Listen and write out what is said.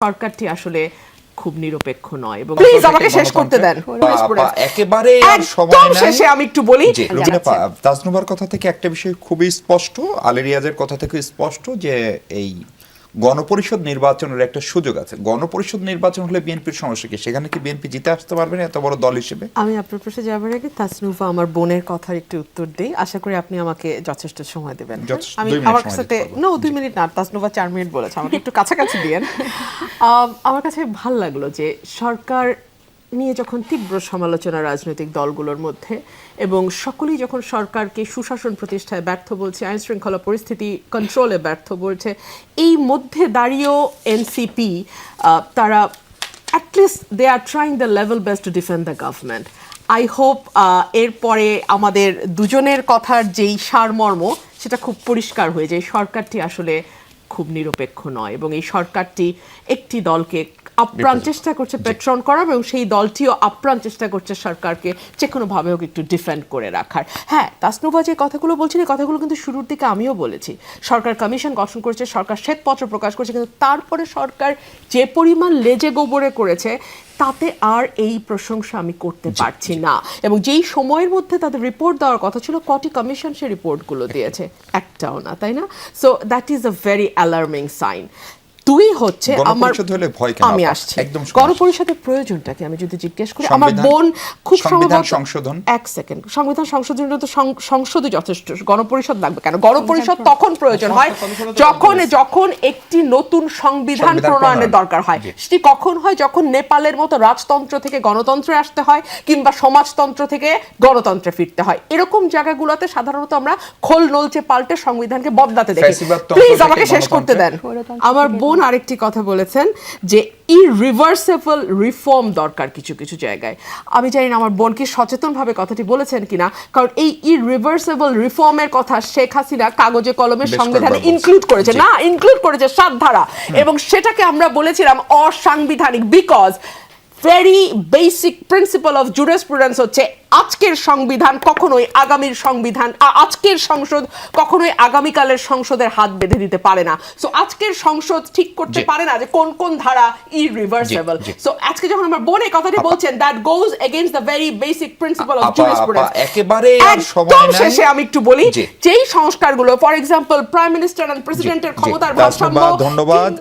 সরকারটি আসলে খুব নিরপেক্ষ নয় এবং প্লিজ আমাকে শেষ করতে দেন। একেবারে আর সময় নাই। শেষে আমি একটু বলি, তাজনুবার কথা থেকে একটা বিষয় খুবই স্পষ্ট, আলী রিয়াজের কথা থেকে স্পষ্ট যে এই গণপরিষদ নির্বাচনের একটা সুযোগ আছে। গণপরিষদ নির্বাচন হলে বিএনপির সমস্যা কি? সেখানে কি বিএনপি জিতে আসতে পারবে না এত বড় দল হিসেবে? আমি আপনার প্রশ্নে যাবার আগে তাসনুফা আমার বোনের কথার একটু উত্তর দেই। আশা করি আপনি আমাকে যথেষ্ট সময় দেবেন। আমি আমার সাথে 2 মিনিট না, তাসনুফা 4 মিনিট বলেছে, আমাকে একটু কাছাকাছি দিয়েন। আমার কাছে ভালো লাগলো যে সরকার নিয়ে যখন তীব্র সমালোচনা রাজনৈতিক দলগুলোর মধ্যে এবং সকলেই যখন সরকারকে সুশাসন প্রতিষ্ঠায় ব্যর্থ বলছে, আইন শৃঙ্খলা পরিস্থিতি কন্ট্রোলে ব্যর্থ বলছে, এই মধ্যে দাঁড়িয়েও এনসিপি তারা at least they are trying the level best to defend the government. I hope এরপরে আমাদের দুজনের কথার যেই সারমর্ম সেটা খুব পরিষ্কার হয়ে যায়। সরকারটি আসলে খুব নিরপেক্ষ নয় এবং এই সরকারটি একটি দলকে আপ্রাণ চেষ্টা করছে পেট্রন করার এবং সেই দলটিও আপ্রাণ চেষ্টা করছে সরকারকে যে কোনোভাবে হোক একটু ডিফেন্ড করে রাখার। হ্যাঁ, তাসনুভা যে কথাগুলো বলছেন এই কথাগুলো কিন্তু শুরুর দিকে আমিও বলেছি। সরকার কমিশন গঠন করেছে, সরকার শ্বেতপত্র প্রকাশ করেছে, কিন্তু তারপরে সরকার যে পরিমাণ লেজে গোবরে করেছে তাতে আর এই প্রশংসা আমি করতে পারছি না। এবং যেই সময়ের মধ্যে তাদের রিপোর্ট দেওয়ার কথা ছিল, কটি কমিশন সে রিপোর্টগুলো দিয়েছে? একটাও না, তাই না? So that is a very alarming sign. দুই হচ্ছে আমার, আমি আসছি গণপরিষদের প্রয়োজনটাকে আমি যদি জিজ্ঞেস করি, আমার বোন খুব সংবিধান সংশোধন, এক সেকেন্ড, সংবিধান সংশোধনের তো সংসদই যথেষ্ট, গণপরিষদ লাগবে কেন? গণপরিষদ তখন প্রয়োজন হয় যখন একটি নতুন সংবিধান প্রণয়নের দরকার হয়। সেটি কখন হয়? যখন নেপালের মতো রাজতন্ত্র থেকে গণতন্ত্রে আসতে হয় কিংবা সমাজতন্ত্র থেকে গণতন্ত্রে ফিরতে হয়। এরকম জায়গাগুলোতে সাধারণত আমরা খোল নলচে পাল্টে সংবিধানকে বদলাতে দেখি। প্লিজ আমাকে শেষ করতে দেন। আমার বোন আরেকটি কথা বলেছেন যে ইরিভার্সেবল রিফর্ম দরকার কিছু কিছু জায়গায়। আমি জানি না আমার বোন কি সচেতনভাবে কথাটি বলেছেন কিনা, কারণ এই ইরিভার্সেবল রিফর্মের কথা শেখ হাসিনা কাগজে কলমের সংবিধানে ইনক্লুড করেছে, না ইনক্লুড করেছে 7 ধারা, এবং সেটাকে আমরা বলেছিলাম অসাংবিধানিক। Because very basic principle of jurisprudence হচ্ছে আজকের সংবিধান কখনোই আগামীর সংবিধান, আজকের সংসদ কখনোই আগামীকালের সংসদের হাত বেঁধে দিতে পারে না। সো আজকের সংসদ ঠিক করতে পারে না যে কোন কোন ধারা ইরিভার্সেবল। সো আজকে যখন আমার বোন এই কথাটি বলছেন, that goes against the very basic principle of jurisprudence. একেবারে আর সময় নাই। শেষে আমি একটু বলি, যেই সংস্কারগুলো for example prime minister and প্রেসিডেন্টের ক্ষমতার ভারসাম্য, ধন্যবাদ।